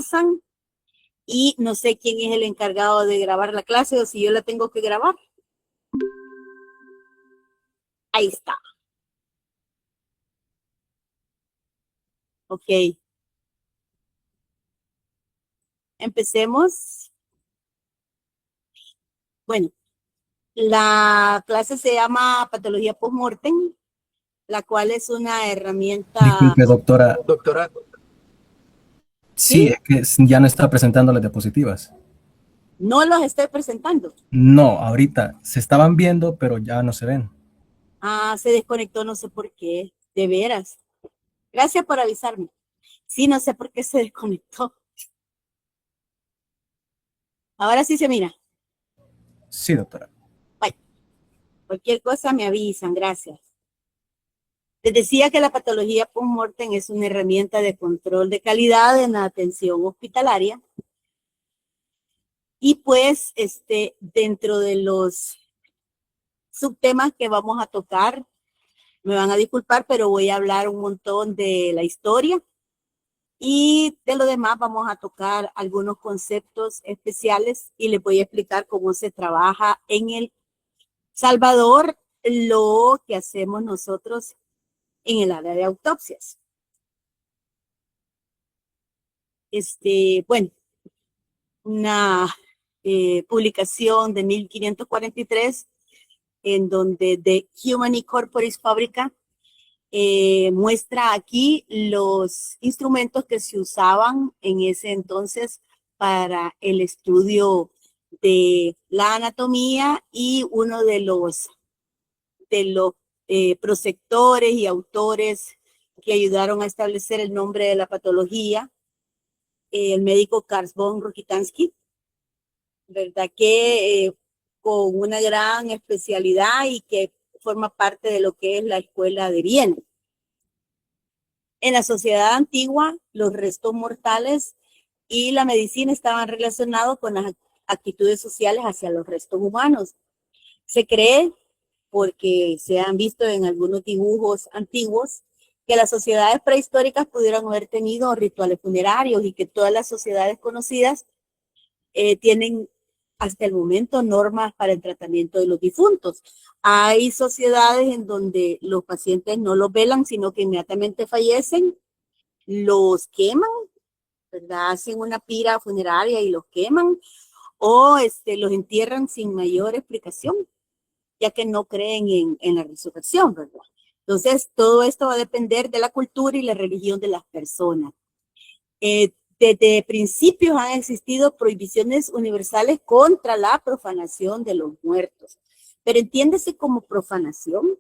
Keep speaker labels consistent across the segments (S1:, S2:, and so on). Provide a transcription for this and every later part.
S1: pasan y no sé quién es el encargado de grabar la clase o si yo la tengo que grabar. Ahí está. Ok. Empecemos. Bueno, la clase se llama Patología Postmortem, la cual es una herramienta.
S2: Disculpe, doctora.
S3: Doctora,
S2: Sí,
S1: ¿Sí?
S2: es que ya no está presentando las diapositivas.
S1: No los estoy presentando.
S2: No, ahorita se estaban viendo, pero ya no se ven.
S1: Ah, se desconectó, no sé por qué. De veras. Gracias por avisarme. Sí, no sé por qué se desconectó. Ahora sí se mira.
S2: Sí, doctora.
S1: Bye. Cualquier cosa me avisan. Gracias. Les decía que la patología postmortem es una herramienta de control de calidad en la atención hospitalaria. Y pues, dentro de los subtemas que vamos a tocar, me van a disculpar, pero voy a hablar un montón de la historia y de lo demás vamos a tocar algunos conceptos especiales y les voy a explicar cómo se trabaja en El Salvador lo que hacemos nosotros en el área de autopsias. Bueno, una publicación de 1543 en donde The Humani Corporis Fabrica muestra aquí los instrumentos que se usaban en ese entonces para el estudio de la anatomía y uno de los prosectores y autores que ayudaron a establecer el nombre de la patología, el médico Carl von Rokitansky, ¿verdad? Que con una gran especialidad y que forma parte de lo que es la escuela de Viena. En la sociedad antigua, los restos mortales y la medicina estaban relacionados con las actitudes sociales hacia los restos humanos. Se cree, porque se han visto en algunos dibujos antiguos, que las sociedades prehistóricas pudieron haber tenido rituales funerarios y que todas las sociedades conocidas tienen hasta el momento normas para el tratamiento de los difuntos. Hay sociedades en donde los pacientes no los velan, sino que inmediatamente fallecen, los queman, ¿verdad? Hacen una pira funeraria y los queman, o los entierran sin mayor explicación, ya que no creen en la resurrección, ¿verdad? Entonces, todo esto va a depender de la cultura y la religión de las personas. Desde principios han existido prohibiciones universales contra la profanación de los muertos. Pero entiéndese como profanación,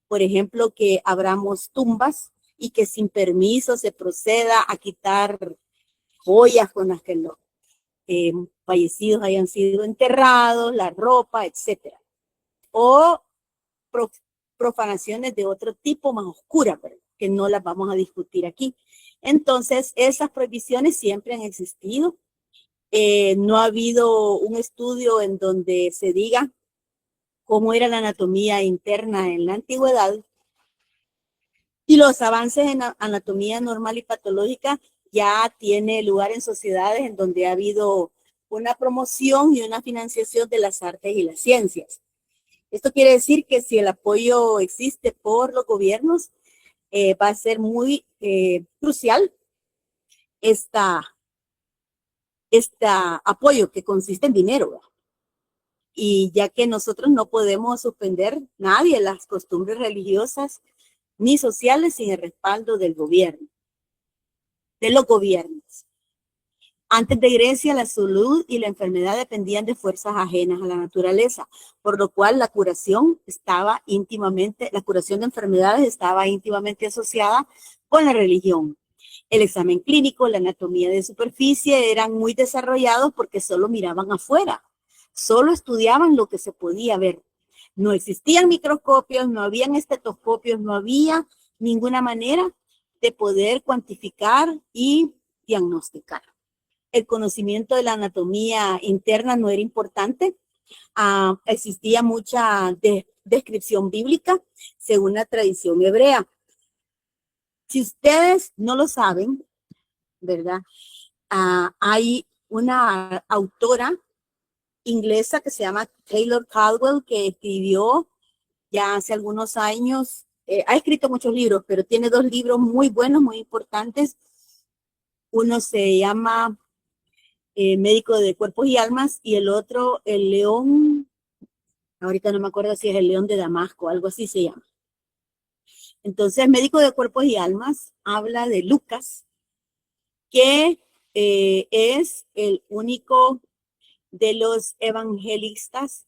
S1: por ejemplo, que abramos tumbas y que sin permiso se proceda a quitar joyas con las que los fallecidos hayan sido enterrados, la ropa, etcétera. O profanaciones de otro tipo más oscuras, que no las vamos a discutir aquí. Entonces, esas prohibiciones siempre han existido. No ha habido un estudio en donde se diga cómo era la anatomía interna en la antigüedad y los avances en anatomía normal y patológica ya tiene lugar en sociedades en donde ha habido una promoción y una financiación de las artes y las ciencias. Esto quiere decir que si el apoyo existe por los gobiernos, va a ser muy crucial este apoyo que consiste en dinero, ¿verdad? Y ya que nosotros no podemos suspender nadie las costumbres religiosas ni sociales sin el respaldo del gobierno, de los gobiernos. Antes de Grecia, la salud y la enfermedad dependían de fuerzas ajenas a la naturaleza, por lo cual la curación de enfermedades estaba íntimamente asociada con la religión. El examen clínico, la anatomía de superficie eran muy desarrollados porque solo miraban afuera, solo estudiaban lo que se podía ver. No existían microscopios, no habían estetoscopios, no había ninguna manera de poder cuantificar y diagnosticar. El conocimiento de la anatomía interna no era importante. Existía mucha descripción bíblica según la tradición hebrea. Si ustedes no lo saben, ¿verdad? hay una autora inglesa que se llama Taylor Caldwell, que escribió ya hace algunos años, ha escrito muchos libros, pero tiene 2 libros muy buenos, muy importantes. Uno se llama Médico de Cuerpos y Almas, y el otro, El León, ahorita no me acuerdo si es El León de Damasco, algo así se llama. Entonces, Médico de Cuerpos y Almas habla de Lucas, que es el único de los evangelistas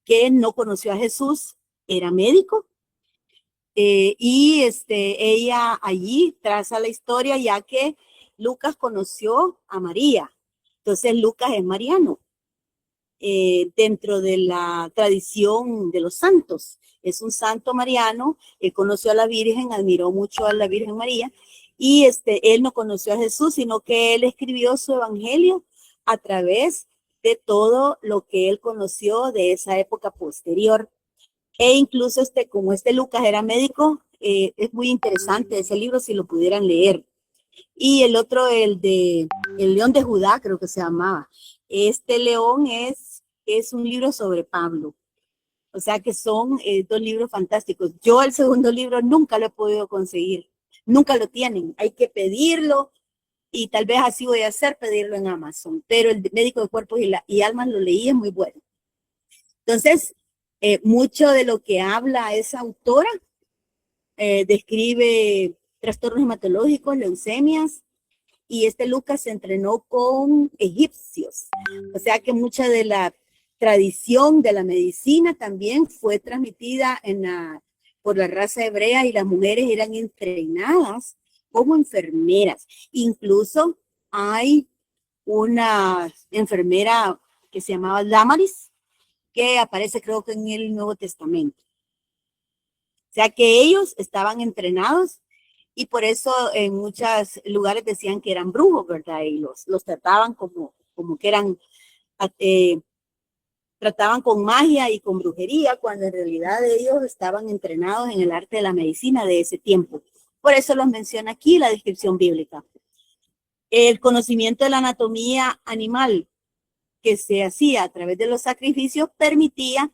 S1: que no conoció a Jesús, era médico. Y ella allí traza la historia, ya que Lucas conoció a María. Entonces Lucas es mariano, dentro de la tradición de los santos. Es un santo mariano, él conoció a la Virgen, admiró mucho a la Virgen María, y él no conoció a Jesús, sino que él escribió su evangelio a través de todo lo que él conoció de esa época posterior. E incluso como Lucas era médico, es muy interesante ese libro si lo pudieran leer. Y el otro, el León de Judá, creo que se llamaba. Este león es un libro sobre Pablo. O sea que son 2 libros fantásticos. Yo el segundo libro nunca lo he podido conseguir. Nunca lo tienen. Hay que pedirlo, y tal vez así voy a hacer, pedirlo en Amazon. Pero el Médico de Cuerpos y Almas lo leí, es muy bueno. Entonces, mucho de lo que habla esa autora describe trastornos hematológicos, leucemias, y Lucas se entrenó con egipcios. O sea que mucha de la tradición de la medicina también fue transmitida por la raza hebrea, y las mujeres eran entrenadas como enfermeras. Incluso hay una enfermera que se llamaba Damaris, que aparece creo que en el Nuevo Testamento. O sea que ellos estaban entrenados, y por eso en muchos lugares decían que eran brujos, ¿verdad? Y los trataban como que eran, trataban con magia y con brujería, cuando en realidad ellos estaban entrenados en el arte de la medicina de ese tiempo. Por eso los menciona aquí la descripción bíblica. El conocimiento de la anatomía animal que se hacía a través de los sacrificios permitía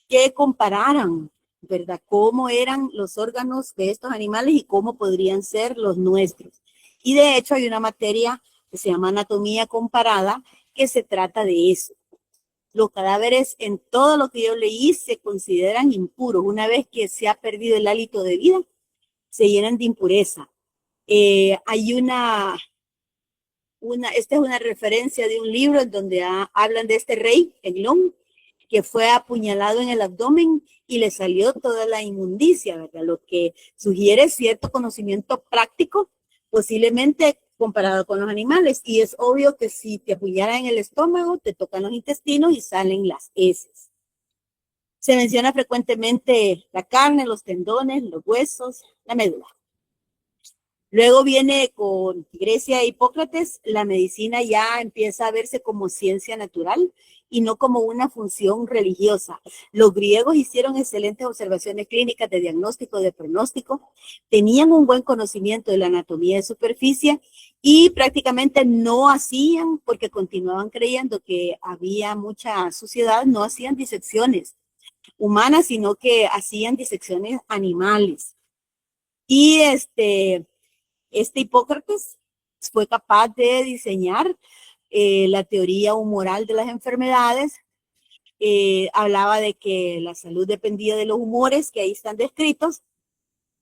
S1: que compararan, ¿verdad?, cómo eran los órganos de estos animales y cómo podrían ser los nuestros. Y de hecho hay una materia que se llama anatomía comparada, que se trata de eso. Los cadáveres, en todo lo que yo leí, se consideran impuros. Una vez que se ha perdido el hálito de vida, se llenan de impureza. Hay esta es una referencia de un libro en donde hablan de este rey, Eglón, que fue apuñalado en el abdomen y le salió toda la inmundicia, ¿verdad? Lo que sugiere cierto conocimiento práctico, posiblemente comparado con los animales. Y es obvio que si te apuñalan en el estómago, te tocan los intestinos y salen las heces. Se menciona frecuentemente la carne, los tendones, los huesos, la médula. Luego viene con Grecia e Hipócrates, la medicina ya empieza a verse como ciencia natural y no como una función religiosa. Los griegos hicieron excelentes observaciones clínicas de diagnóstico, de pronóstico, tenían un buen conocimiento de la anatomía de superficie y prácticamente no hacían, porque continuaban creyendo que había mucha suciedad, no hacían disecciones humanas, sino que hacían disecciones animales. Y Hipócrates fue capaz de diseñar la teoría humoral de las enfermedades. Hablaba de que la salud dependía de los humores que ahí están descritos,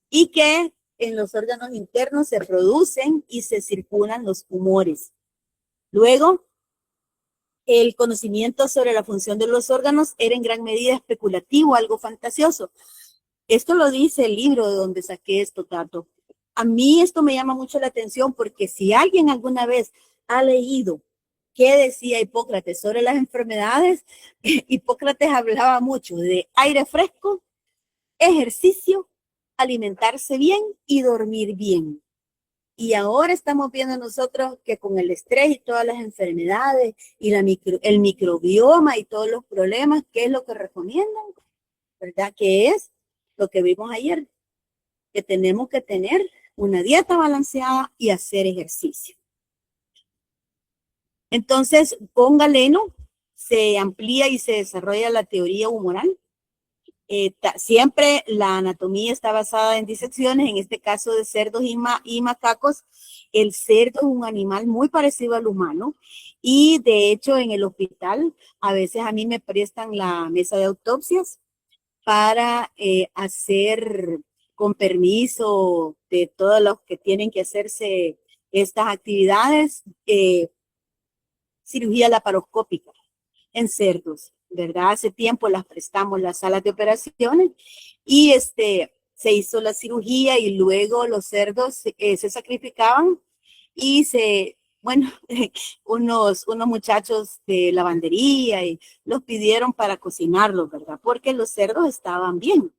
S1: y que en los órganos internos se producen y se circulan los humores. Luego, el conocimiento sobre la función de los órganos era en gran medida especulativo, algo fantasioso. Esto lo dice el libro de donde saqué esto, Tato. A mí esto me llama mucho la atención, porque si alguien alguna vez ha leído qué decía Hipócrates sobre las enfermedades, Hipócrates hablaba mucho de aire fresco, ejercicio, alimentarse bien y dormir bien. Y ahora estamos viendo nosotros que con el estrés y todas las enfermedades y el microbioma y todos los problemas, ¿qué es lo que recomiendan? ¿Verdad? Que es lo que vimos ayer, que tenemos que tener una dieta balanceada y hacer ejercicio. Entonces, con Galeno se amplía y se desarrolla la teoría humoral. Siempre la anatomía está basada en disecciones, en este caso de cerdos y macacos. El cerdo es un animal muy parecido al humano y de hecho en el hospital a veces a mí me prestan la mesa de autopsias para hacer con permiso de todos los que tienen que hacerse estas actividades, cirugía laparoscópica en cerdos, ¿verdad? Hace tiempo las prestamos las salas de operaciones y se hizo la cirugía y luego los cerdos se sacrificaban y bueno, unos muchachos de lavandería y los pidieron para cocinarlos, ¿verdad? Porque los cerdos estaban bien.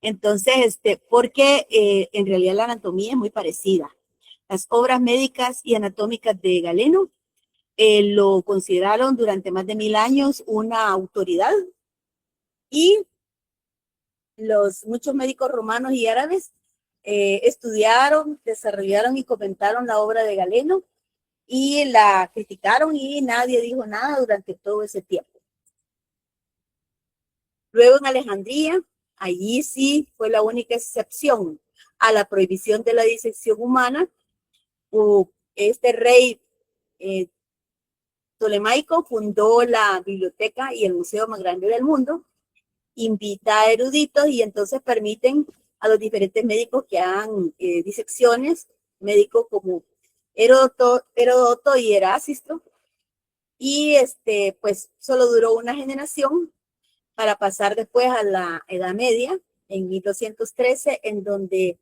S1: Entonces, porque en realidad la anatomía es muy parecida. Las obras médicas y anatómicas de Galeno lo consideraron durante más de 1000 años una autoridad y muchos médicos romanos y árabes estudiaron, desarrollaron y comentaron la obra de Galeno y la criticaron y nadie dijo nada durante todo ese tiempo. Luego en Alejandría, allí sí fue la única excepción a la prohibición de la disección humana. Este rey Ptolemaico fundó la biblioteca y el museo más grande del mundo, invita a eruditos y entonces permiten a los diferentes médicos que hagan disecciones, médicos como Heródoto y Erasistro, y pues solo duró una generación para pasar después a la Edad Media, en 1213, en donde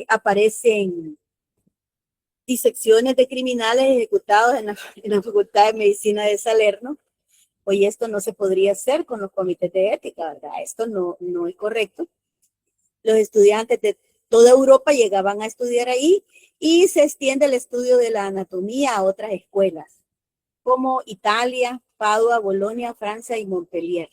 S1: aparecen disecciones de criminales ejecutados en la Facultad de Medicina de Salerno. Hoy esto no se podría hacer con los comités de ética, ¿verdad? Esto no es correcto. Los estudiantes de toda Europa llegaban a estudiar ahí y se extiende el estudio de la anatomía a otras escuelas, como Italia, Padua, Bolonia, Francia y Montpellier.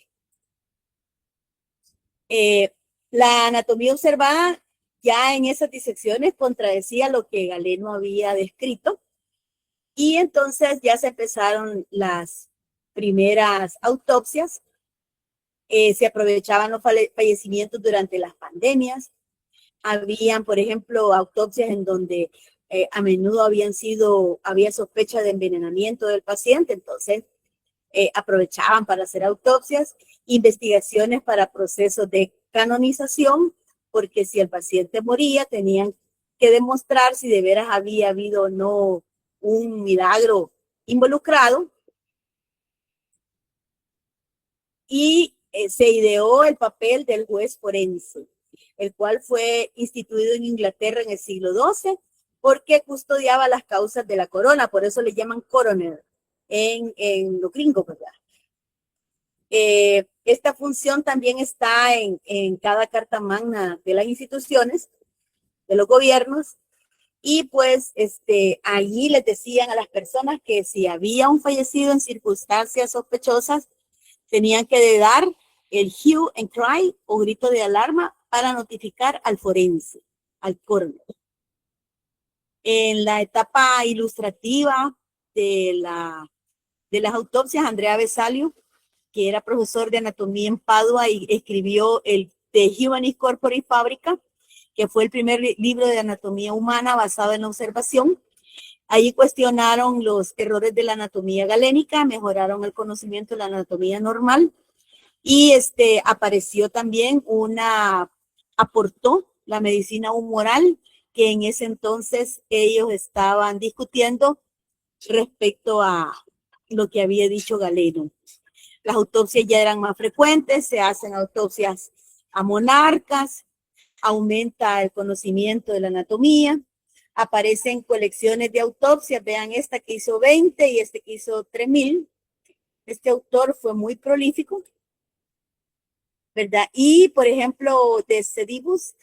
S1: La anatomía observada ya en esas disecciones contradecía lo que Galeno había descrito y entonces ya se empezaron las primeras autopsias. Se aprovechaban los fallecimientos durante las pandemias. Habían, por ejemplo, autopsias en donde a menudo había sospecha de envenenamiento del paciente, entonces aprovechaban para hacer autopsias, investigaciones para procesos de canonización, porque si el paciente moría, tenían que demostrar si de veras había habido o no un milagro involucrado. Y se ideó el papel del juez forense, el cual fue instituido en Inglaterra en el siglo XII, porque custodiaba las causas de la corona, por eso le llaman coroner en lo gringo, ¿verdad? Esta función también está en cada carta magna de las instituciones, de los gobiernos, y pues allí les decían a las personas que si había un fallecido en circunstancias sospechosas, tenían que dar el hue and cry o grito de alarma para notificar al forense, al coroner. En la etapa ilustrativa de las autopsias, Andrea Vesalio, que era profesor de anatomía en Padua y escribió el The Humanis Corpori Fabrica, que fue el primer libro de anatomía humana basado en la observación. Ahí cuestionaron los errores de la anatomía galénica, mejoraron el conocimiento de la anatomía normal y apareció también aportó la medicina humoral que en ese entonces ellos estaban discutiendo respecto a lo que había dicho Galeno. Las autopsias ya eran más frecuentes, se hacen autopsias a monarcas, aumenta el conocimiento de la anatomía, aparecen colecciones de autopsias, vean esta que hizo 20 y que hizo 3000. Este autor fue muy prolífico, ¿verdad? Y, por ejemplo, de Sedibus,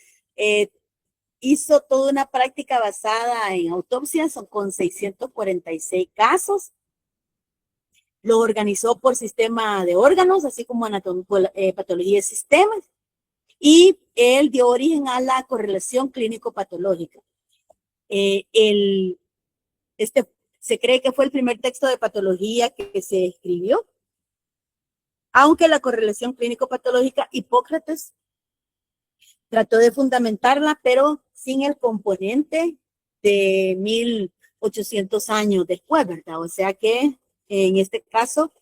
S1: hizo toda una práctica basada en autopsias con 646 casos. Lo organizó por sistema de órganos, así como patología de sistemas. Y él dio origen a la correlación clínico-patológica. Este Se cree que fue el primer texto de patología que se escribió, aunque la correlación clínico-patológica Hipócrates trató de fundamentarla, pero sin el componente de 1800 años después, ¿verdad? O sea que en este caso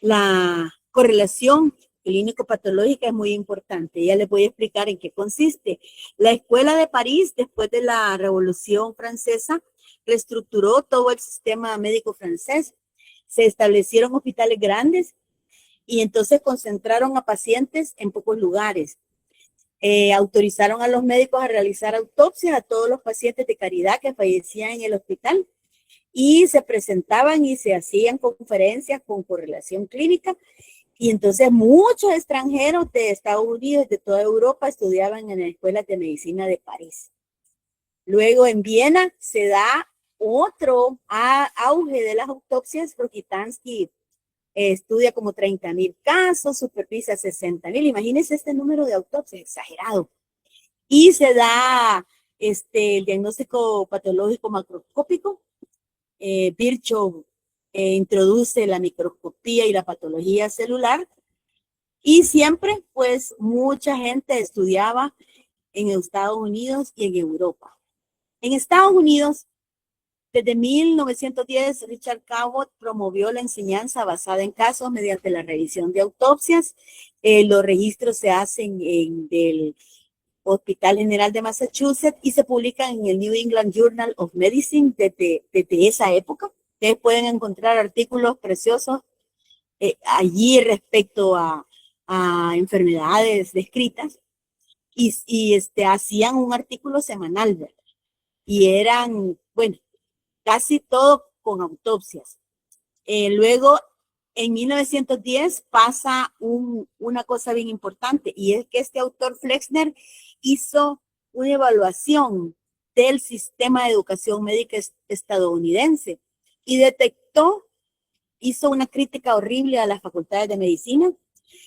S1: la correlación clínico-patológica es muy importante. Ya les voy a explicar en qué consiste. La Escuela de París, después de la Revolución Francesa, reestructuró todo el sistema médico francés. Se establecieron hospitales grandes y entonces concentraron a pacientes en pocos lugares. Autorizaron a los médicos a realizar autopsias a todos los pacientes de caridad que fallecían en el hospital y se presentaban y se hacían conferencias con correlación clínica. Y entonces muchos extranjeros de Estados Unidos, de toda Europa, estudiaban en las escuelas de medicina de París. Luego en Viena se da otro auge de las autopsias. Rokitansky estudia como 30,000 casos, supervisa 60,000. Imagínense este número de autopsias, exagerado. Y se da el diagnóstico patológico macroscópico. Virchow introduce la microscopía y la patología celular. Y siempre, pues, mucha gente estudiaba en Estados Unidos y en Europa. En Estados Unidos, desde 1910, Richard Cabot promovió la enseñanza basada en casos mediante la revisión de autopsias. Los registros se hacen en el Hospital General de Massachusetts y se publican en el New England Journal of Medicine desde esa época. Ustedes pueden encontrar artículos preciosos allí respecto a enfermedades descritas y hacían un artículo semanal, ¿verdad? Y eran, bueno, casi todo con autopsias. Luego, en 1910 pasa una cosa bien importante y es que este autor Flexner hizo una evaluación del sistema de educación médica estadounidense y hizo una crítica horrible a las facultades de medicina,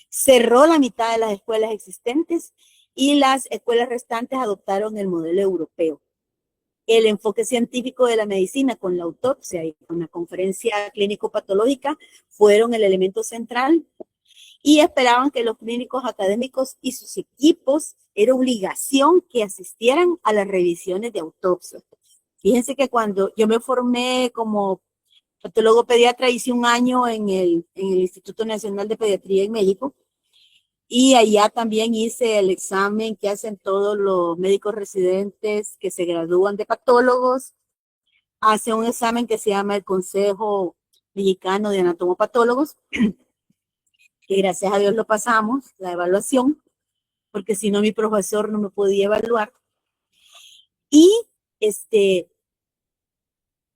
S1: cerró la mitad de las escuelas existentes y las escuelas restantes adoptaron el modelo europeo. El enfoque científico de la medicina con la autopsia y con la conferencia clínico-patológica fueron el elemento central y esperaban que los clínicos académicos y sus equipos era obligación que asistieran a las revisiones de autopsia. Fíjense que cuando yo me formé como patólogo pediatra, hice un año en el Instituto Nacional de Pediatría en México y allá también hice el examen que hacen todos los médicos residentes que se gradúan de patólogos. Hace un examen que se llama el Consejo Mexicano de Anatomopatólogos, que gracias a Dios lo pasamos, la evaluación, porque si no mi profesor no me podía evaluar. Y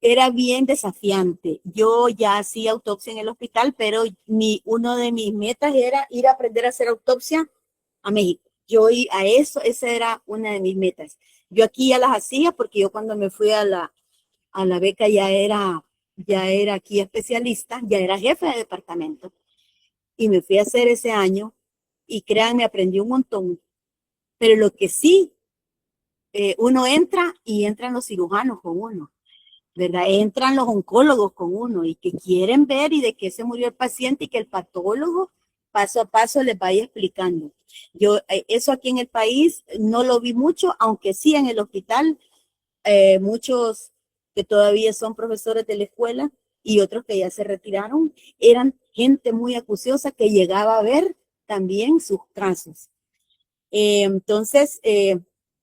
S1: era bien desafiante. Yo ya hacía autopsia en el hospital, pero uno de mis metas era ir a aprender a hacer autopsia a México. Esa era una de mis metas. Yo aquí ya las hacía porque yo cuando me fui a la beca ya era aquí especialista, ya era jefe de departamento. Y me fui a hacer ese año y créanme, aprendí un montón. Pero lo que sí, uno entra y entran los cirujanos con uno, ¿verdad? Entran los oncólogos con uno y que quieren ver y de qué se murió el paciente y que el patólogo paso a paso les vaya explicando. Yo eso aquí en el país no lo vi mucho, aunque sí en el hospital, muchos que todavía son profesores de la escuela y otros que ya se retiraron, eran gente muy acuciosa que llegaba a ver también sus casos. Entonces,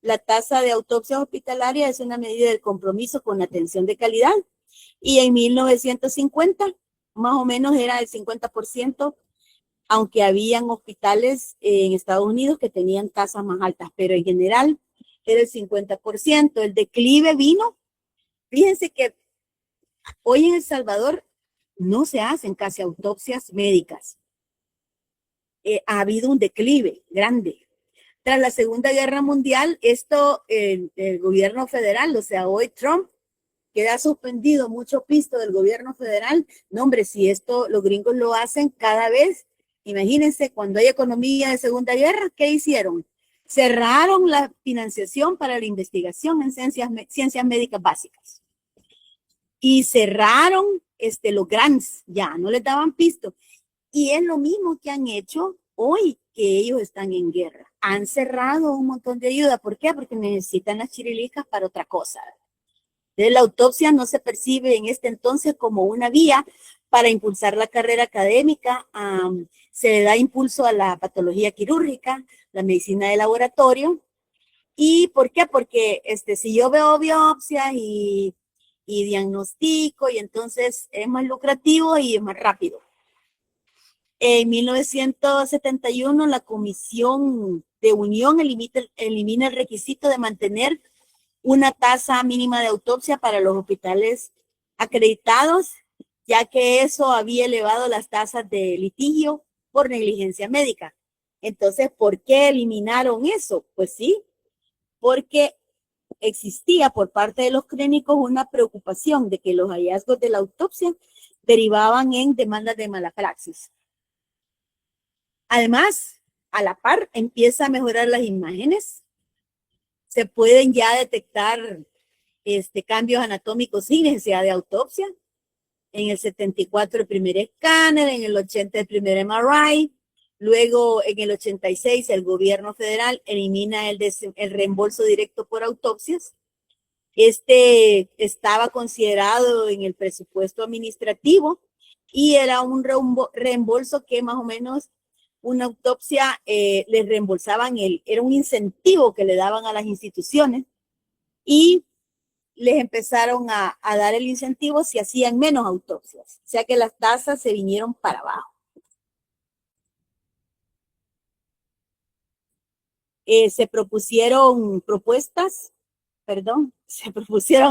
S1: la tasa de autopsia hospitalaria es una medida del compromiso con la atención de calidad y en 1950 más o menos era el 50%, aunque habían hospitales en Estados Unidos que tenían tasas más altas, pero en general era el 50%. El declive vino, fíjense que hoy en El Salvador no se hacen casi autopsias médicas. Ha habido un declive grande. Tras la Segunda Guerra Mundial, el gobierno federal, o sea, hoy Trump, queda suspendido mucho pisto del gobierno federal. No, hombre, si esto los gringos lo hacen cada vez, imagínense, cuando hay economía de Segunda Guerra, ¿qué hicieron? Cerraron la financiación para la investigación en ciencias médicas básicas. y cerraron los grants, ya no les daban pisto. Y es lo mismo que han hecho hoy que ellos están en guerra. Han cerrado un montón de ayuda. ¿Por qué? Porque necesitan las chirilicas para otra cosa. Entonces, la autopsia no se percibe en este entonces como una vía para impulsar la carrera académica. Se le da impulso a la patología quirúrgica, la medicina de laboratorio. ¿Y por qué? Porque si yo veo biopsias y diagnostico, y entonces es más lucrativo y es más rápido. En 1971, la Comisión de Unión elimina el requisito de mantener una tasa mínima de autopsia para los hospitales acreditados, ya que eso había elevado las tasas de litigio por negligencia médica. Entonces, ¿por qué eliminaron eso? Pues sí, porque existía por parte de los clínicos una preocupación de que los hallazgos de la autopsia derivaban en demandas de mala praxis. Además, a la par, empieza a mejorar las imágenes. Se pueden ya detectar cambios anatómicos sin necesidad de autopsia. En el 74 el primer escáner, en el 80 el primer MRI. Luego, en el 86, el gobierno federal elimina el reembolso directo por autopsias. Estaba considerado en el presupuesto administrativo y era un reembolso que más o menos una autopsia les reembolsaban, era un incentivo que le daban a las instituciones y les empezaron a dar el incentivo si hacían menos autopsias. O sea que las tasas se vinieron para abajo. Se propusieron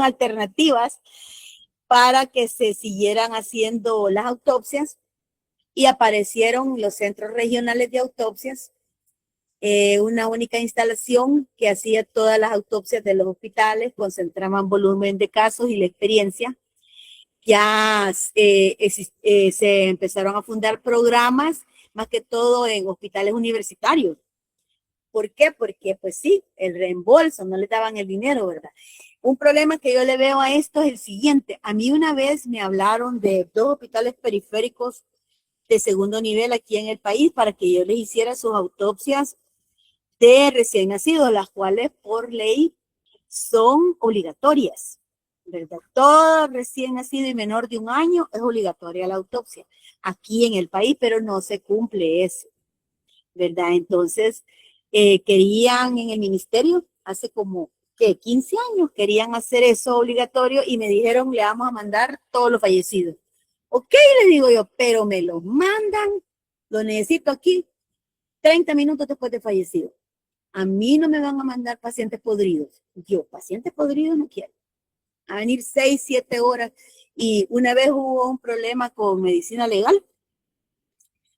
S1: alternativas para que se siguieran haciendo las autopsias y aparecieron los centros regionales de autopsias, una única instalación que hacía todas las autopsias de los hospitales, concentraban volumen de casos y la experiencia. Ya se empezaron a fundar programas, más que todo en hospitales universitarios. ¿Por qué? Porque pues sí, el reembolso, no le daban el dinero, ¿verdad? Un problema que yo le veo a esto es el siguiente. A mí una vez me hablaron de 2 hospitales periféricos de segundo nivel aquí en el país para que yo les hiciera sus autopsias de recién nacidos, las cuales por ley son obligatorias, ¿verdad? Todo recién nacido y menor de 1 año es obligatoria la autopsia aquí en el país, pero no se cumple eso, ¿verdad? Entonces, querían en el ministerio, hace como 15 años, querían hacer eso obligatorio y me dijeron, le vamos a mandar todos los fallecidos. Ok, le digo yo, pero me los mandan, lo necesito aquí 30 minutos después de fallecido. A mí no me van a mandar pacientes podridos. Yo, pacientes podridos no quiero. A venir 6, 7 horas. Y una vez hubo un problema con medicina legal,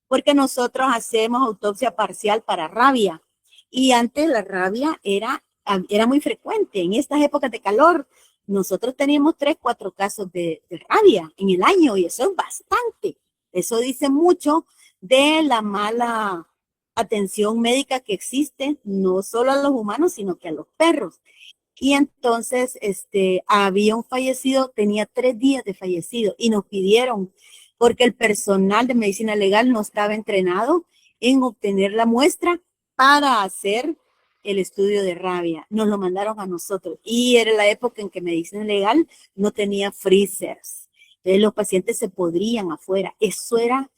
S1: porque nosotros hacemos autopsia parcial para rabia. Y antes la rabia era muy frecuente. En estas épocas de calor, nosotros teníamos 3, 4 casos de rabia en el año y eso es bastante. Eso dice mucho de la mala atención médica que existe, no solo a los humanos, sino que a los perros. Y entonces, había un fallecido, tenía 3 días de fallecido y nos pidieron, porque el personal de medicina legal no estaba entrenado en obtener la muestra para hacer el estudio de rabia. Nos lo mandaron a nosotros y era la época en que medicina legal no tenía freezers. Entonces los pacientes se podrían afuera. Eso era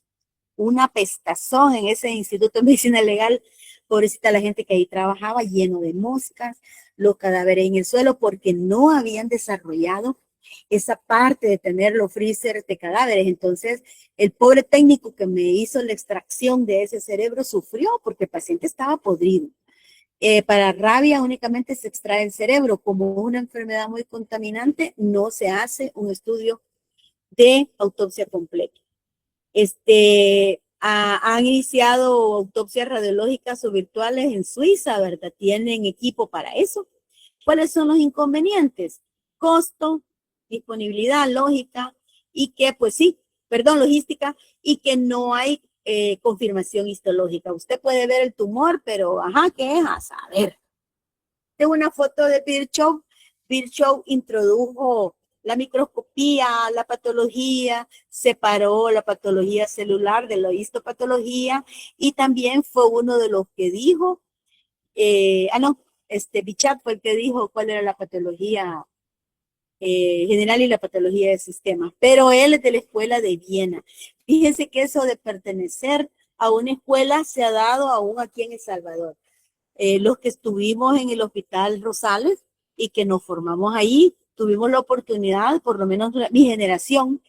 S1: una pestazón en ese instituto de medicina legal. Pobrecita la gente que ahí trabajaba, lleno de moscas, los cadáveres en el suelo, porque no habían desarrollado esa parte de tener los freezers de cadáveres. Entonces, el pobre técnico que me hizo la extracción de ese cerebro sufrió porque el paciente estaba podrido. Para rabia únicamente se extrae el cerebro. Como una enfermedad muy contaminante, no se hace un estudio de autopsia completa. Han iniciado autopsias radiológicas o virtuales en Suiza, ¿verdad? Tienen equipo para eso. ¿Cuáles son los inconvenientes? Costo, disponibilidad lógica y que, pues sí, logística y que no hay confirmación histológica. Usted puede ver el tumor, pero, ajá, ¿qué es? A saber. Tengo una foto de Virchow. Virchow introdujo la microscopía, la patología, separó la patología celular de la histopatología y también fue uno de los que dijo, Bichat fue el que dijo cuál era la patología general y la patología de sistemas, pero él es de la escuela de Viena. Fíjense que eso de pertenecer a una escuela se ha dado aún aquí en El Salvador. Los que estuvimos en el Hospital Rosales y que nos formamos ahí, tuvimos la oportunidad, por lo menos mi generación,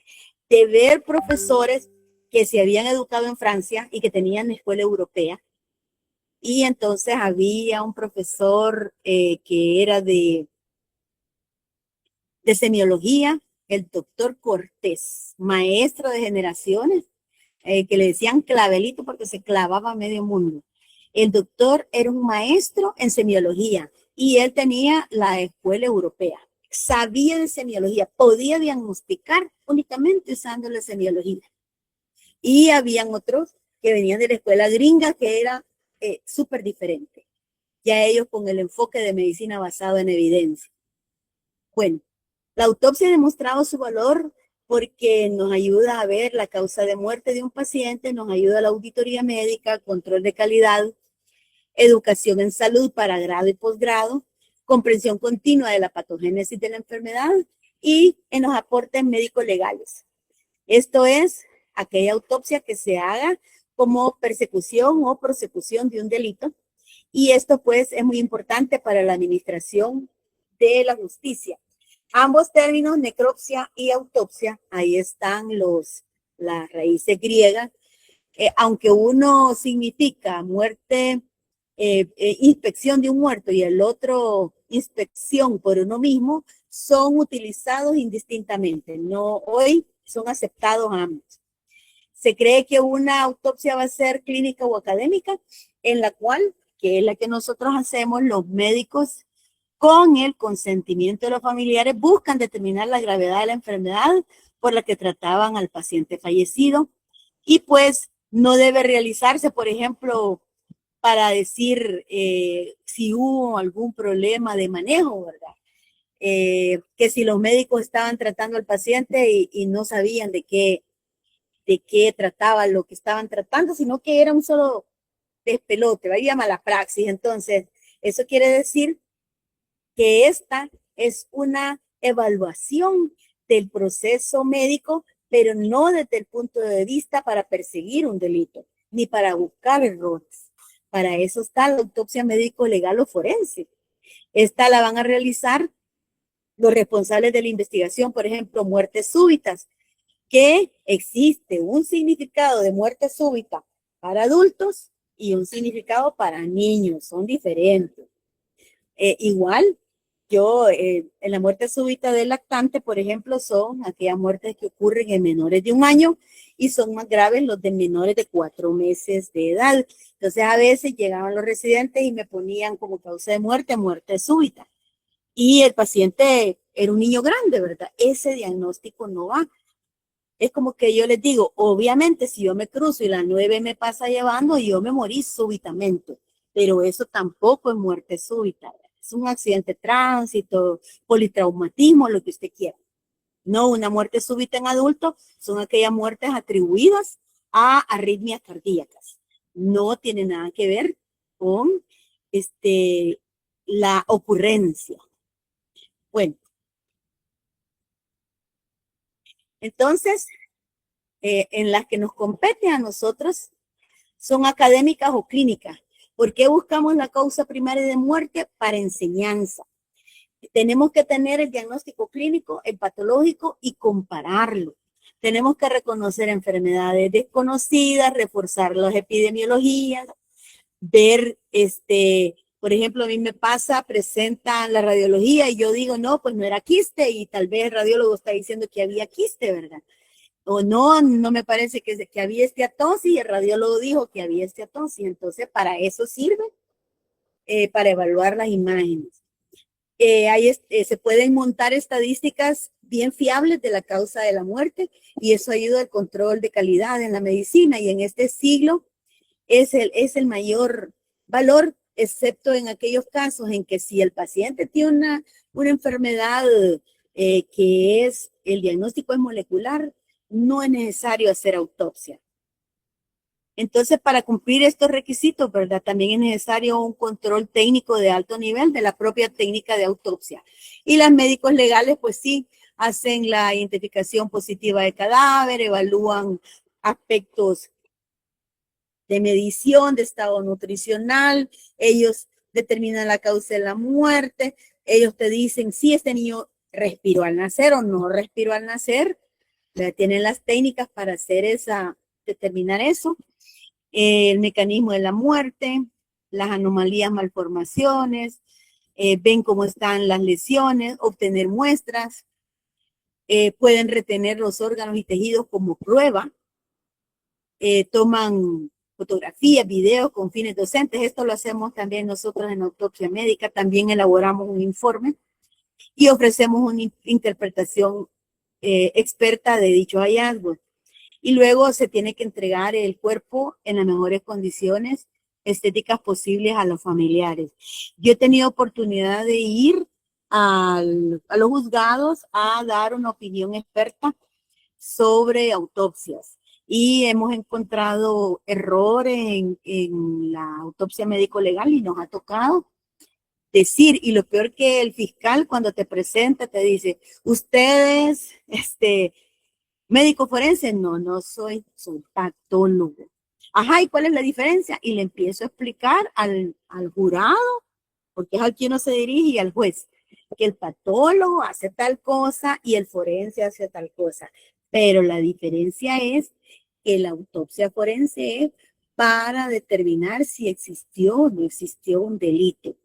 S1: de ver profesores que se habían educado en Francia y que tenían escuela europea. Y entonces había un profesor que era de semiología, el doctor Cortés, maestro de generaciones, que le decían clavelito porque se clavaba a medio mundo. El doctor era un maestro en semiología y él tenía la escuela europea. Sabía de semiología, podía diagnosticar únicamente usando la semiología. Y habían otros que venían de la escuela gringa que era súper diferente. Ya ellos con el enfoque de medicina basado en evidencia. Bueno, la autopsia ha demostrado su valor porque nos ayuda a ver la causa de muerte de un paciente, nos ayuda a la auditoría médica, control de calidad, educación en salud para grado y posgrado, comprensión continua de la patogénesis de la enfermedad y en los aportes médicos legales. Esto es aquella autopsia que se haga como persecución o prosecución de un delito y esto pues es muy importante para la administración de la justicia. Ambos términos, necropsia y autopsia, ahí están las raíces griegas, aunque uno significa muerte, inspección de un muerto y el otro inspección por uno mismo, son utilizados indistintamente. No, hoy son aceptados ambos. Se cree que una autopsia va a ser clínica o académica, en la cual, que es la que nosotros hacemos, los médicos con el consentimiento de los familiares buscan determinar la gravedad de la enfermedad por la que trataban al paciente fallecido y pues no debe realizarse, por ejemplo, para decir si hubo algún problema de manejo, ¿verdad? Que si los médicos estaban tratando al paciente y no sabían de qué trataba lo que estaban tratando, sino que era un solo despelote, vaya mala praxis. Entonces, eso quiere decir que esta es una evaluación del proceso médico, pero no desde el punto de vista para perseguir un delito, ni para buscar errores. Para eso está la autopsia médico legal o forense. Esta la van a realizar los responsables de la investigación, por ejemplo, muertes súbitas, que existe un significado de muerte súbita para adultos y un significado para niños, son diferentes. Igual, en la muerte súbita del lactante, por ejemplo, son aquellas muertes que ocurren en menores de 1 año y son más graves los de menores de 4 meses de edad. Entonces, a veces llegaban los residentes y me ponían como causa de muerte súbita. Y el paciente era un niño grande, ¿verdad? Ese diagnóstico no va. Es como que yo les digo, obviamente, si yo me cruzo y la 9 me pasa llevando, yo me morí súbitamente, pero eso tampoco es muerte súbita. Es un accidente de tránsito, politraumatismo, lo que usted quiera. No, una muerte súbita en adultos son aquellas muertes atribuidas a arritmias cardíacas. No tiene nada que ver con la ocurrencia. Bueno, entonces, en las que nos compete a nosotros son académicas o clínicas. ¿Por qué buscamos la causa primaria de muerte? Para enseñanza. Tenemos que tener el diagnóstico clínico, el patológico y compararlo. Tenemos que reconocer enfermedades desconocidas, reforzar las epidemiologías, ver, por ejemplo, a mí me pasa, presentan la radiología y yo digo, no, pues no era quiste y tal vez el radiólogo está diciendo que había quiste, ¿verdad? O no, no me parece que había esteatosis y el radiólogo dijo que había esteatosis. Entonces, para eso sirve, para evaluar las imágenes. Se pueden montar estadísticas bien fiables de la causa de la muerte y eso ayuda al control de calidad en la medicina y en este siglo es el mayor valor, excepto en aquellos casos en que si el paciente tiene una enfermedad que es el diagnóstico es molecular, no es necesario hacer autopsia. Entonces, para cumplir estos requisitos, ¿verdad? También es necesario un control técnico de alto nivel de la propia técnica de autopsia. Y los médicos legales, pues sí, hacen la identificación positiva de cadáver, evalúan aspectos de medición, de estado nutricional, ellos determinan la causa de la muerte, ellos te dicen si este niño respiró al nacer o no respiró al nacer, tienen las técnicas para hacer determinar eso, el mecanismo de la muerte, las anomalías, malformaciones, ven cómo están las lesiones, obtener muestras, pueden retener los órganos y tejidos como prueba, toman fotografías, videos con fines docentes. Esto lo hacemos también nosotros en autopsia médica. También elaboramos un informe y ofrecemos una interpretación experta de dicho hallazgo. Y luego se tiene que entregar el cuerpo en las mejores condiciones estéticas posibles a los familiares. Yo he tenido oportunidad de ir a los juzgados a dar una opinión experta sobre autopsias y hemos encontrado errores en la autopsia médico-legal y nos ha tocado decir, y lo peor que el fiscal cuando te presenta te dice, ustedes, médico forense, no soy patólogo. Ajá, ¿y cuál es la diferencia? Y le empiezo a explicar al jurado, porque es al quien uno se dirige, y al juez, que el patólogo hace tal cosa y el forense hace tal cosa. Pero la diferencia es que la autopsia forense es para determinar si existió o no existió un delito.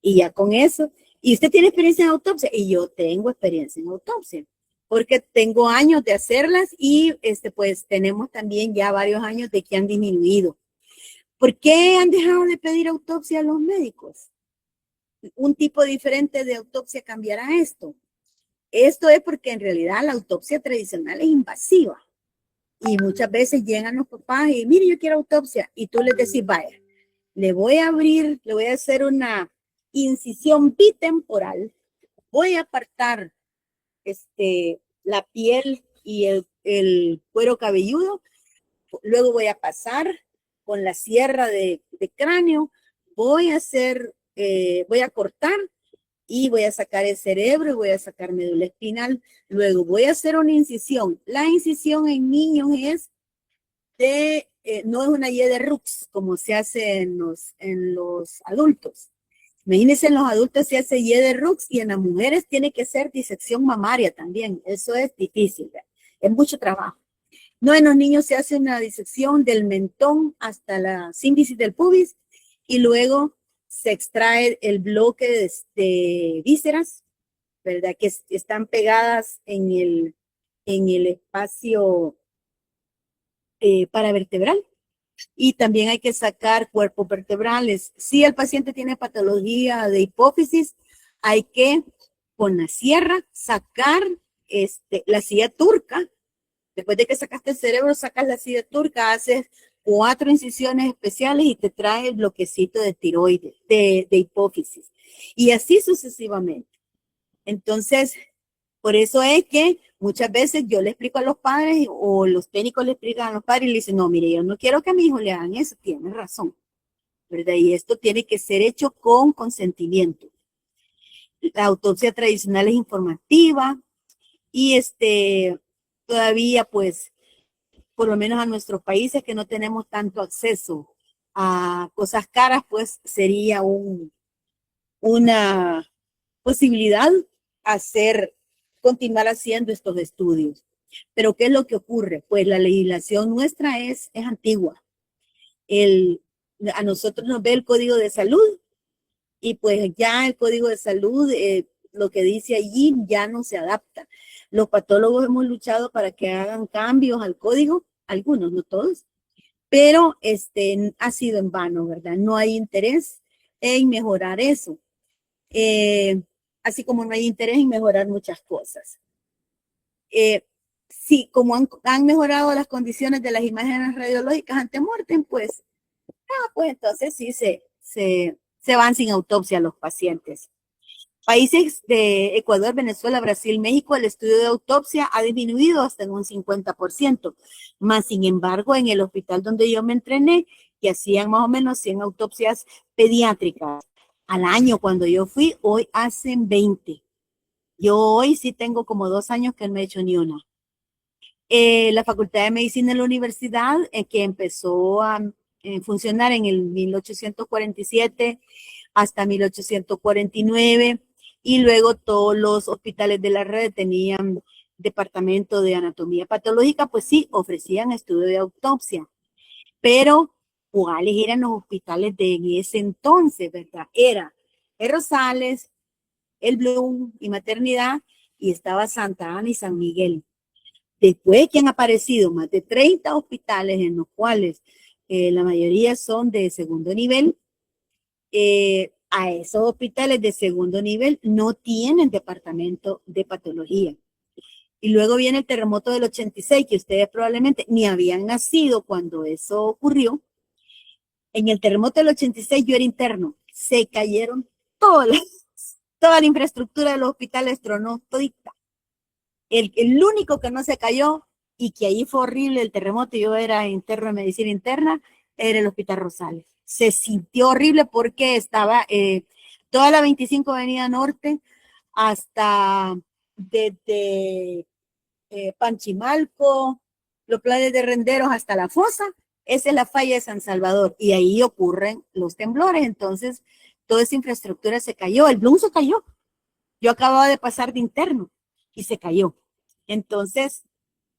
S1: Y ya con eso, y usted tiene experiencia en autopsia, y yo tengo experiencia en autopsia, porque tengo años de hacerlas y pues tenemos también ya varios años de que han disminuido. ¿Por qué han dejado de pedir autopsia a los médicos? Un tipo diferente de autopsia cambiará esto. Esto es porque en realidad la autopsia tradicional es invasiva. Y muchas veces llegan los papás y, mire, yo quiero autopsia. Y tú les decís, vaya, le voy a abrir, le voy a hacer una incisión bitemporal. Voy a apartar la piel y el cuero cabelludo. Luego voy a pasar con la sierra de cráneo. Voy a cortar y voy a sacar el cerebro y voy a sacar médula espinal. Luego voy a hacer una incisión. La incisión en niños no es una Y de Rux como se hace en los adultos. Imagínense, en los adultos se hace Y de Rux y en las mujeres tiene que ser disección mamaria también. Eso es difícil, ¿verdad? Es mucho trabajo. No, en los niños se hace una disección del mentón hasta la sínfisis del pubis y luego se extrae el bloque de vísceras, ¿verdad? Que están pegadas en el espacio paravertebral. Y también hay que sacar cuerpos vertebrales. Si el paciente tiene patología de hipófisis, hay que con la sierra sacar la silla turca. Después de que sacaste el cerebro, sacas la silla turca, haces 4 incisiones especiales y te trae el bloquecito de tiroides, de hipófisis. Y así sucesivamente. Entonces, por eso es que muchas veces yo le explico a los padres o los técnicos le explican a los padres y le dicen, no, mire, yo no quiero que a mi hijo le hagan eso, tiene razón, ¿verdad? Y esto tiene que ser hecho con consentimiento. La autopsia tradicional es informativa y todavía pues, por lo menos a nuestros países que no tenemos tanto acceso a cosas caras, pues sería una posibilidad continuar haciendo estos estudios. Pero ¿qué es lo que ocurre? Pues la legislación nuestra es antigua. A nosotros nos ve el Código de Salud y pues ya el Código de Salud, lo que dice allí ya no se adapta. Los patólogos hemos luchado para que hagan cambios al código, algunos, no todos, pero ha sido en vano, ¿verdad? No hay interés en mejorar eso. Así como no hay interés en mejorar muchas cosas. Sí, como han mejorado las condiciones de las imágenes radiológicas ante muerte, pues entonces sí se van sin autopsia los pacientes. Países de Ecuador, Venezuela, Brasil, México, el estudio de autopsia ha disminuido hasta en un 50%. Más sin embargo, en el hospital donde yo me entrené, que hacían más o menos 100 autopsias pediátricas al año cuando yo fui, hoy hacen 20. Yo hoy sí tengo como 2 años que no he hecho ni una. La Facultad de Medicina de la Universidad, que empezó a funcionar en el 1847 hasta 1849, y luego todos los hospitales de la red tenían departamento de anatomía patológica, pues sí, ofrecían estudio de autopsia. Pero, ¿cuáles eran los hospitales de en ese entonces, verdad? Era el Rosales, el Bloom y Maternidad, y estaba Santa Ana y San Miguel. Después que han aparecido más de 30 hospitales en los cuales la mayoría son de segundo nivel, a esos hospitales de segundo nivel no tienen departamento de patología. Y luego viene el terremoto del 86, que ustedes probablemente ni habían nacido cuando eso ocurrió. En el terremoto del 86 yo era interno. Se cayeron todas toda la infraestructura de los hospitales, tronó todita. El único que no se cayó y que ahí fue horrible el terremoto, yo era interno de medicina interna, era el Hospital Rosales. Se sintió horrible porque estaba toda la 25 Avenida Norte hasta desde Panchimalco, los planes de Renderos hasta la fosa, esa es la falla de San Salvador y ahí ocurren los temblores. Entonces, toda esa infraestructura se cayó, el Bloom se cayó. Yo acababa de pasar de interno y se cayó. Entonces,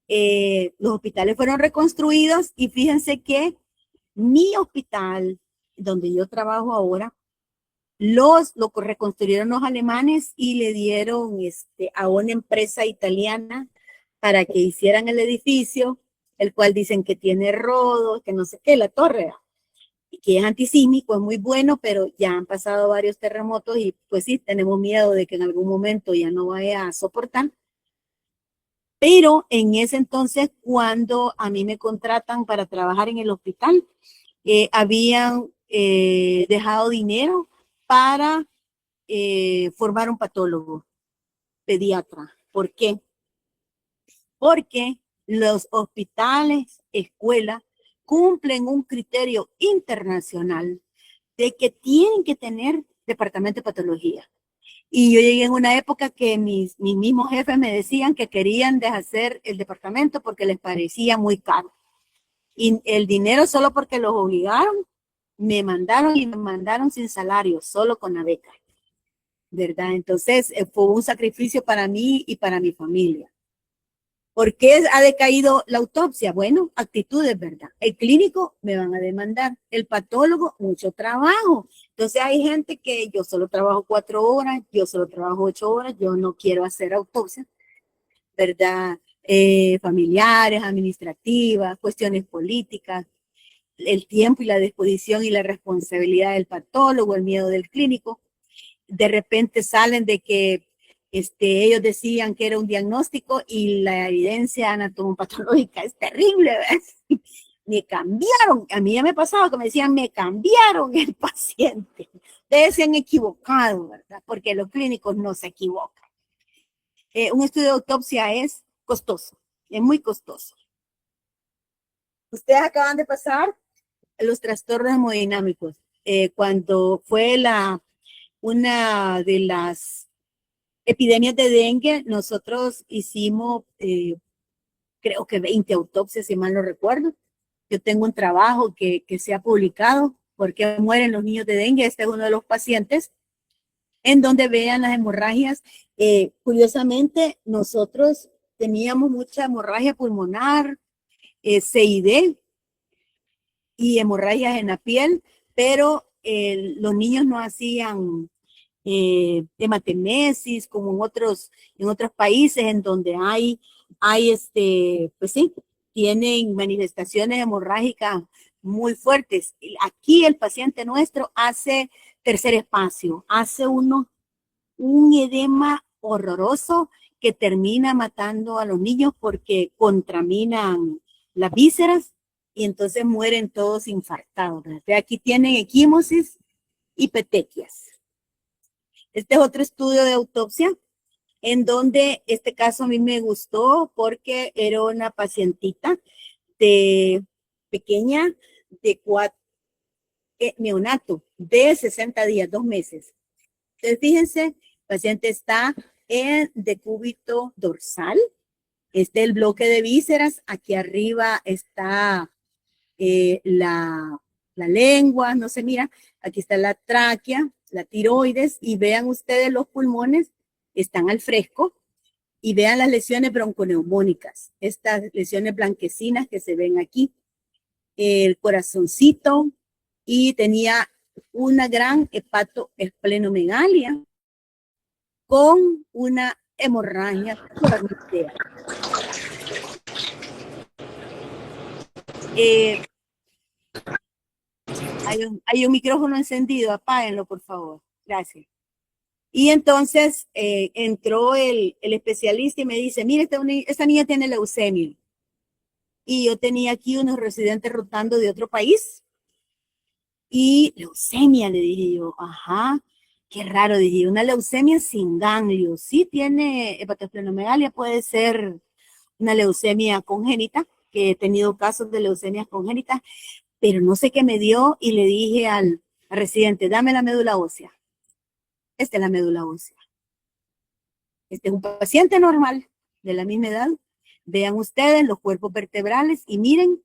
S1: los hospitales fueron reconstruidos y fíjense que mi hospital, donde yo trabajo ahora, lo reconstruyeron los alemanes y le dieron a una empresa italiana para que hicieran el edificio, el cual dicen que tiene rodos, que no sé qué, la torre, y que es antisísmico, es muy bueno, pero ya han pasado varios terremotos y pues sí, tenemos miedo de que en algún momento ya no vaya a soportar. Pero en ese entonces, cuando a mí me contratan para trabajar en el hospital, habían dejado dinero para formar un patólogo pediatra. ¿Por qué? Porque los hospitales, escuelas, cumplen un criterio internacional de que tienen que tener departamento de patología. Y yo llegué en una época que mis mismos jefes me decían que querían deshacer el departamento porque les parecía muy caro. Y el dinero solo porque los obligaron, me mandaron sin salario, solo con la beca, ¿verdad? Entonces fue un sacrificio para mí y para mi familia. ¿Por qué ha decaído la autopsia? Bueno, actitudes, ¿verdad? El clínico me van a demandar, el patólogo, mucho trabajo. Entonces hay gente que yo solo trabajo 4 horas, yo solo trabajo 8 horas, yo no quiero hacer autopsia, ¿verdad? Familiares, administrativas, cuestiones políticas, el tiempo y la disposición y la responsabilidad del patólogo, el miedo del clínico. De repente salen de que ellos decían que era un diagnóstico y la evidencia anatomopatológica es terrible, ¿ves? Me cambiaron, a mí ya me pasaba que me decían, me cambiaron el paciente. Ustedes se han equivocado, ¿verdad? Porque los clínicos no se equivocan. Un estudio de autopsia es costoso, es muy costoso. Ustedes acaban de pasar los trastornos hemodinámicos. Cuando fue una de las epidemias de dengue, nosotros hicimos, creo que 20 autopsias, si mal no recuerdo. Yo tengo un trabajo que se ha publicado, ¿por qué mueren los niños de dengue? Este es uno de los pacientes, en donde vean las hemorragias. Curiosamente, nosotros teníamos mucha hemorragia pulmonar, CID y hemorragias en la piel, pero los niños no hacían hematemesis como en otros países en donde hay pues sí, tienen manifestaciones hemorrágicas muy fuertes. Aquí el paciente nuestro hace tercer espacio, hace un edema horroroso que termina matando a los niños porque contaminan las vísceras y entonces mueren todos infartados. Aquí tienen equimosis y petequias. Este es otro estudio de autopsia en donde este caso a mí me gustó porque era una pacientita de pequeña de 4, neonato de 60 días, 2 meses. Entonces, fíjense, el paciente está en decúbito dorsal, este es el bloque de vísceras, aquí arriba está la lengua, no se mira, aquí está la tráquea, la tiroides, y vean ustedes los pulmones, están al fresco, y vean las lesiones bronconeumónicas, estas lesiones blanquecinas que se ven aquí, el corazoncito, y tenía una gran hepatoesplenomegalia con una hemorragia torácica. Hay un micrófono encendido, apáguenlo, por favor. Gracias. Y entonces entró el especialista y me dice, mire, esta niña tiene leucemia. Y yo tenía aquí unos residentes rotando de otro país. Y leucemia, le dije yo, ajá, qué raro, dije, una leucemia sin ganglios. Sí tiene hepatoesplenomegalia, puede ser una leucemia congénita, que he tenido casos de leucemias congénitas, pero no sé qué me dio y le dije al residente, dame la médula ósea. Esta es la médula ósea. Este es un paciente normal de la misma edad. Vean ustedes los cuerpos vertebrales y miren,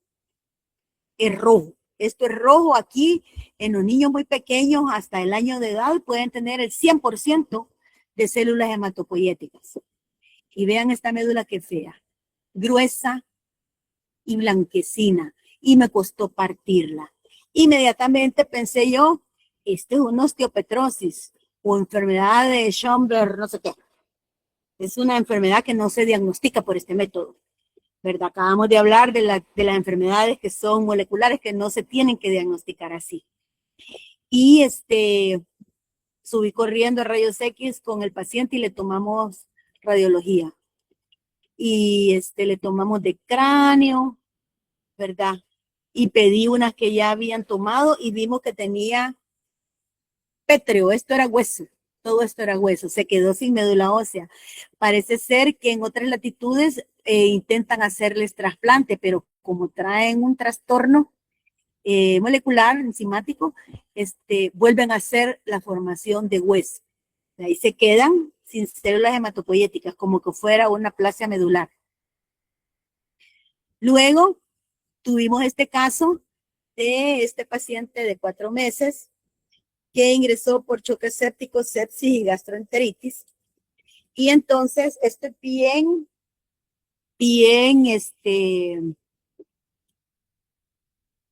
S1: es rojo. Esto es rojo aquí en los niños muy pequeños hasta el año de edad pueden tener el 100% de células hematopoyéticas. Y vean esta médula que fea, gruesa y blanquecina. Y me costó partirla. Inmediatamente pensé yo, este es una osteopetrosis o enfermedad de Schomburg, no sé qué. Es una enfermedad que no se diagnostica por este método, ¿verdad? Acabamos de hablar de las enfermedades que son moleculares que no se tienen que diagnosticar así. Y subí corriendo a rayos X con el paciente y le tomamos radiología. Y le tomamos de cráneo, ¿verdad? Y pedí unas que ya habían tomado y vimos que tenía pétreo, esto era hueso, todo esto era hueso, se quedó sin médula ósea. Parece ser que en otras latitudes intentan hacerles trasplante, pero como traen un trastorno molecular, enzimático, vuelven a hacer la formación de hueso. Ahí se quedan sin células hematopoyéticas, como que fuera una plasia medular. Luego tuvimos este caso de este paciente de 4 meses que ingresó por choque séptico, sepsis y gastroenteritis. Y entonces, bien,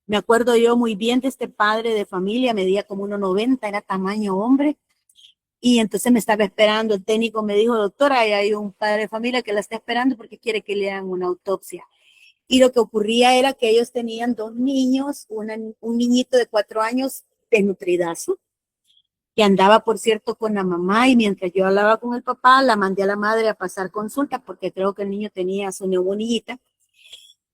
S1: me acuerdo yo muy bien de este padre de familia, medía como 1,90, era tamaño hombre. Y entonces me estaba esperando, el técnico me dijo, doctora, hay un padre de familia que la está esperando porque quiere que le hagan una autopsia. Y lo que ocurría era que ellos tenían 2 niños, un niñito de 4 años desnutridazo, que andaba, por cierto, con la mamá, y mientras yo hablaba con el papá, la mandé a la madre a pasar consulta, porque creo que el niño tenía su neumonillita.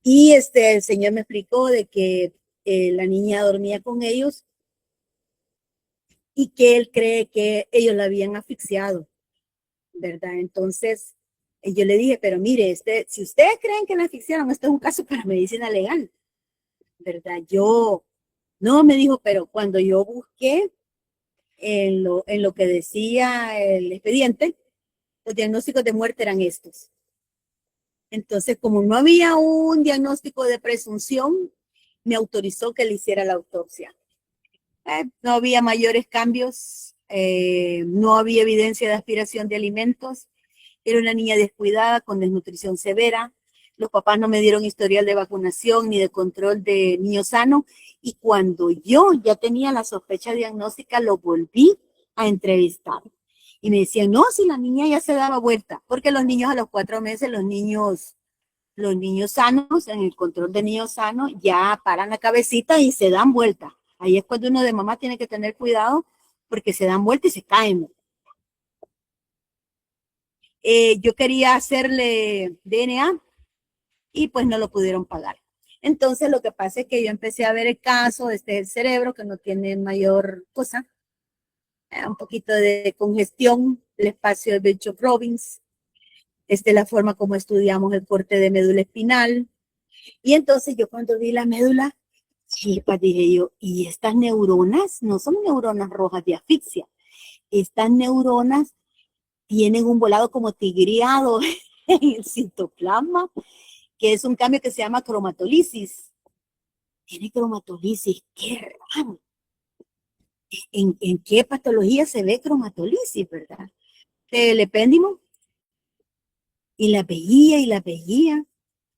S1: Y el señor me explicó de que la niña dormía con ellos y que él cree que ellos la habían asfixiado, ¿verdad? Entonces, yo le dije, pero mire, si ustedes creen que la asfixiaron, esto es un caso para medicina legal, ¿verdad? No, me dijo, pero cuando yo busqué en lo que decía el expediente, los diagnósticos de muerte eran estos. Entonces, como no había un diagnóstico de presunción, me autorizó que le hiciera la autopsia. No había mayores cambios, no había evidencia de aspiración de alimentos, era una niña descuidada con desnutrición severa, los papás no me dieron historial de vacunación ni de control de niño sano, y cuando yo ya tenía la sospecha diagnóstica, lo volví a entrevistar. Y me decían, no, si la niña ya se daba vuelta, porque los niños a los 4 meses, los niños sanos, en el control de niños sanos, ya paran la cabecita y se dan vuelta. Ahí es cuando uno de mamá tiene que tener cuidado porque se dan vuelta y se caen. Yo quería hacerle DNA y pues no lo pudieron pagar. Entonces lo que pasa es que yo empecé a ver el caso, el cerebro que no tiene mayor cosa, un poquito de congestión, el espacio de Virchow-Robbins, la forma como estudiamos el corte de médula espinal. Y entonces yo cuando vi la médula, chipa, dije yo, y estas neuronas no son neuronas rojas de asfixia, estas neuronas tienen un volado como tigriado en el citoplasma, que es un cambio que se llama cromatolisis. Tiene cromatolisis, qué raro. ¿En qué patología se ve cromatolisis, verdad? El epéndimo. Y la veía.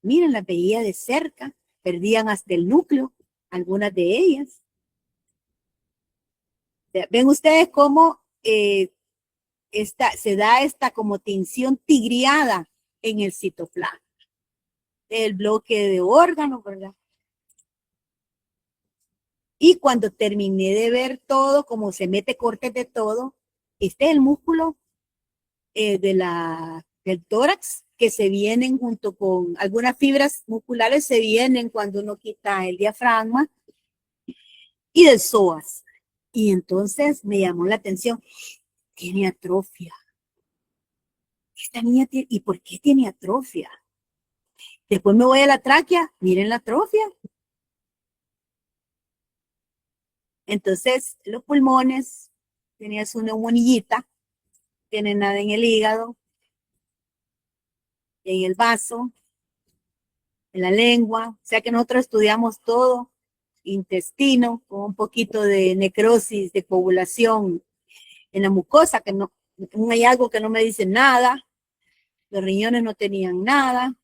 S1: Miren, la veía de cerca. Perdían hasta el núcleo, algunas de ellas. Ven ustedes cómo se da esta como tinción tigriada en el citoplasma. El bloque de órganos, ¿verdad? Y cuando terminé de ver todo, como se mete cortes de todo, este es el músculo del tórax, que se vienen junto con algunas fibras musculares, se vienen cuando uno quita el diafragma, y del psoas. Y entonces me llamó la atención, tiene atrofia. Esta niña tiene, ¿y por qué tiene atrofia? Después me voy a la tráquea, miren la atrofia. Entonces, los pulmones, tenía su neumonillita, tiene nada en el hígado, en el vaso, en la lengua, o sea que nosotros estudiamos todo, intestino, con un poquito de necrosis, de coagulación en la mucosa, que no, hay algo que no me dice nada, los riñones no tenían nada,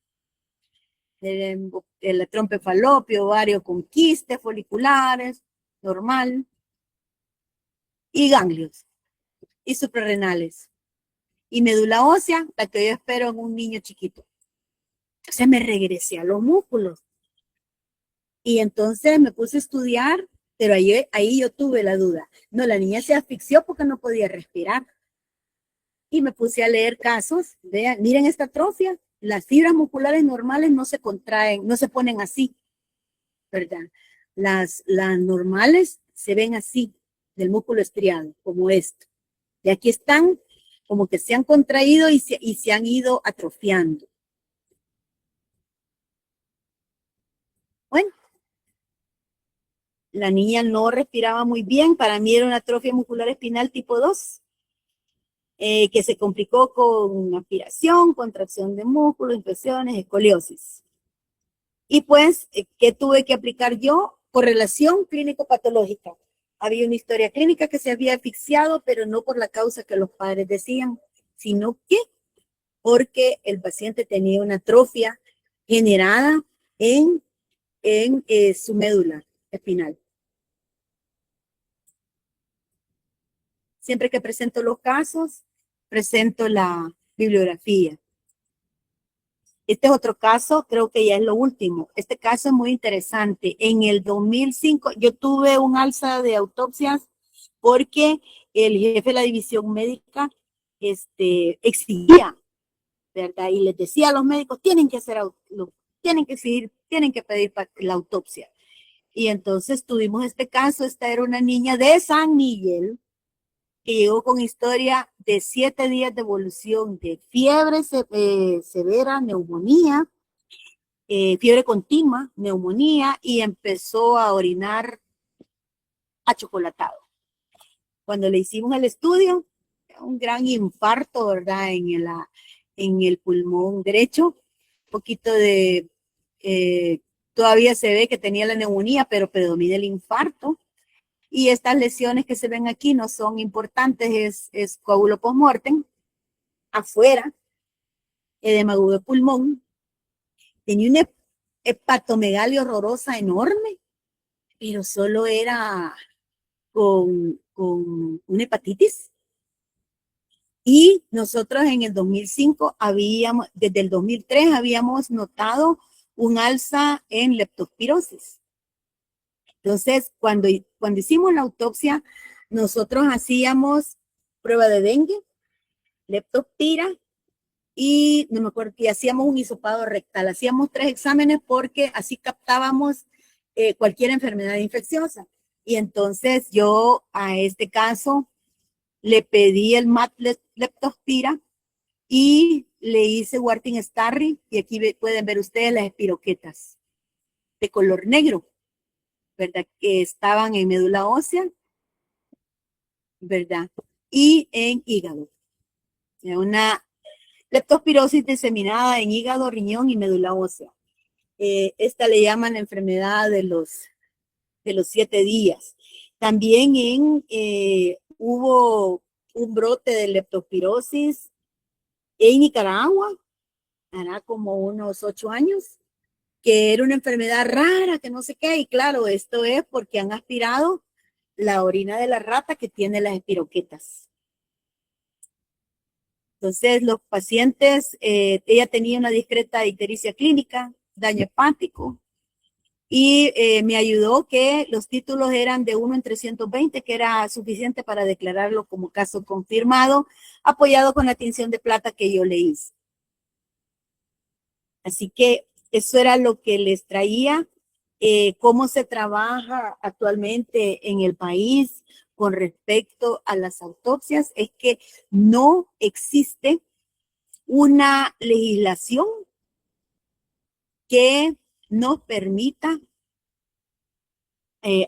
S1: el trompe falopio, ovario con quistes foliculares, normal, y ganglios, y suprarrenales, y médula ósea, la que yo espero en un niño chiquito. Entonces me regresé a los músculos, y entonces me puse a estudiar, pero ahí yo tuve la duda. No, la niña se asfixió porque no podía respirar. Y me puse a leer casos, vean, miren esta atrofia, las fibras musculares normales no se contraen, no se ponen así, ¿verdad? Las normales se ven así, del músculo estriado, como esto. Y aquí están como que se han contraído y se han ido atrofiando. Bueno, la niña no respiraba muy bien, para mí era una atrofia muscular espinal tipo 2. Que se complicó con aspiración, contracción de músculos, infecciones, escoliosis. Y pues, ¿qué tuve que aplicar yo? Correlación clínico-patológica. Había una historia clínica que se había asfixiado, pero no por la causa que los padres decían, sino que porque el paciente tenía una atrofia generada en su médula espinal. Siempre que presento los casos, presento la bibliografía. Este es otro caso, creo que ya es lo último. Este caso es muy interesante. En el 2005 yo tuve un alza de autopsias porque el jefe de la división médica exigía, ¿verdad? Y les decía a los médicos, tienen que tienen que pedir la autopsia. Y entonces tuvimos este caso. Esta era una niña de San Miguel que llegó con historia de 7 días de evolución de fiebre severa, neumonía, fiebre continua, neumonía, y empezó a orinar achocolatado. Cuando le hicimos el estudio, un gran infarto, ¿verdad? En el pulmón derecho, un poquito de, todavía se ve que tenía la neumonía, pero predomina el infarto. Y estas lesiones que se ven aquí no son importantes, es coágulo postmortem, afuera, edema agudo de pulmón, tenía una hepatomegalia horrorosa enorme, pero solo era con una hepatitis. Y nosotros en el 2005 desde el 2003 habíamos notado un alza en leptospirosis. Entonces, cuando hicimos la autopsia, nosotros hacíamos prueba de dengue, leptospira, y no me acuerdo, que hacíamos un hisopado rectal. Hacíamos 3 exámenes porque así captábamos cualquier enfermedad infecciosa. Y entonces yo a este caso le pedí el MAT Leptospira y le hice Warting Starry, y aquí pueden ver ustedes las espiroquetas de color negro, ¿verdad? Que estaban en médula ósea, ¿verdad? Y en hígado. Una leptospirosis diseminada en hígado, riñón y médula ósea. Esta le llaman la enfermedad de los 7 días. También hubo un brote de leptospirosis en Nicaragua, hará como unos 8 años, que era una enfermedad rara, que no sé qué, y claro, esto es porque han aspirado la orina de la rata que tiene las espiroquetas. Entonces, los pacientes, ella tenía una discreta ictericia clínica, daño hepático, y me ayudó que los títulos eran de 1 en 320, que era suficiente para declararlo como caso confirmado, apoyado con la tinción de plata que yo le hice. Así que eso era lo que les traía, cómo se trabaja actualmente en el país con respecto a las autopsias. Es que no existe una legislación que nos permita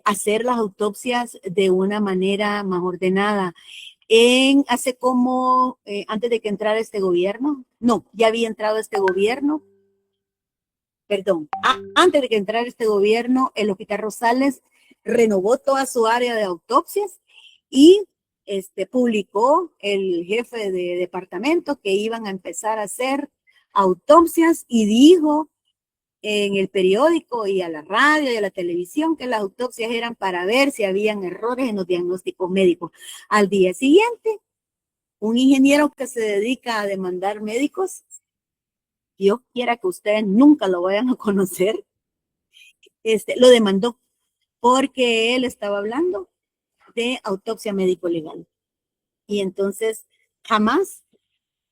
S1: hacer las autopsias de una manera más ordenada. Hace como, antes de que entrara este gobierno, no, ya había entrado este gobierno, perdón, antes de que entrara este gobierno, el Hospital Rosales renovó toda su área de autopsias y publicó el jefe de departamento que iban a empezar a hacer autopsias y dijo en el periódico y a la radio y a la televisión que las autopsias eran para ver si habían errores en los diagnósticos médicos. Al día siguiente, un ingeniero que se dedica a demandar médicos, Dios quiera que ustedes nunca lo vayan a conocer, lo demandó porque él estaba hablando de autopsia médico-legal. Y entonces jamás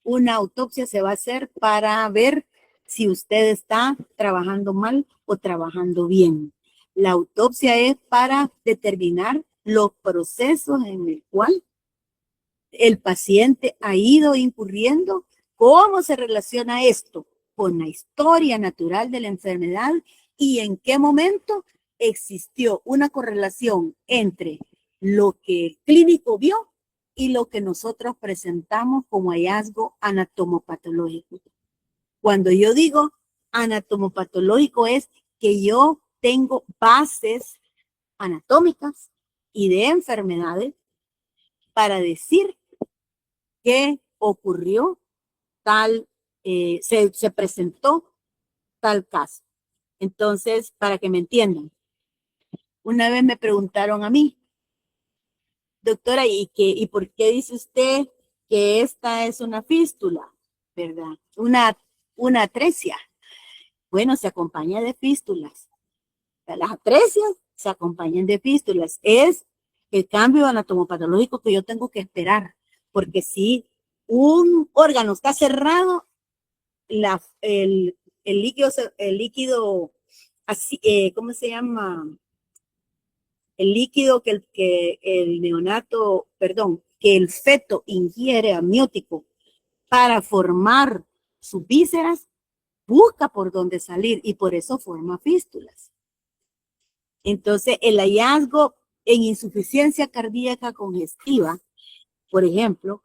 S1: una autopsia se va a hacer para ver si usted está trabajando mal o trabajando bien. La autopsia es para determinar los procesos en el cual el paciente ha ido incurriendo, cómo se relaciona esto con la historia natural de la enfermedad y en qué momento existió una correlación entre lo que el clínico vio y lo que nosotros presentamos como hallazgo anatomopatológico. Cuando yo digo anatomopatológico es que yo tengo bases anatómicas y de enfermedades para decir que ocurrió tal, se presentó tal caso. Entonces, para que me entiendan, una vez me preguntaron a mí, doctora, ¿y por qué dice usted que esta es una fístula, verdad? Una atresia. Bueno, se acompaña de fístulas. Las atresias se acompañan de fístulas. Es el cambio anatomopatológico que yo tengo que esperar, porque si un órgano está cerrado, el líquido, así, ¿cómo se llama? El líquido que el neonato, perdón, que el feto ingiere amniótico para formar sus vísceras, busca por dónde salir y por eso forma fístulas. Entonces, el hallazgo en insuficiencia cardíaca congestiva, por ejemplo,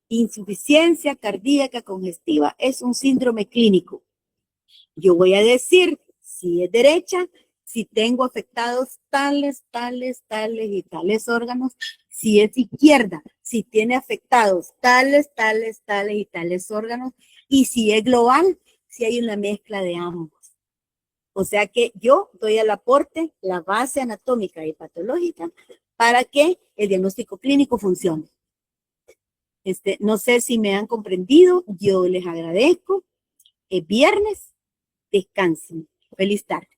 S1: insuficiencia cardíaca congestiva es un síndrome clínico. Yo voy a decir si es derecha, si tengo afectados tales y tales órganos, si es izquierda, si tiene afectados tales y tales órganos, y si es global, si hay una mezcla de ambos. O sea que yo doy al aporte la base anatómica y patológica para que el diagnóstico clínico funcione. No sé si me han comprendido, yo les agradezco. Es viernes, descansen. Feliz tarde.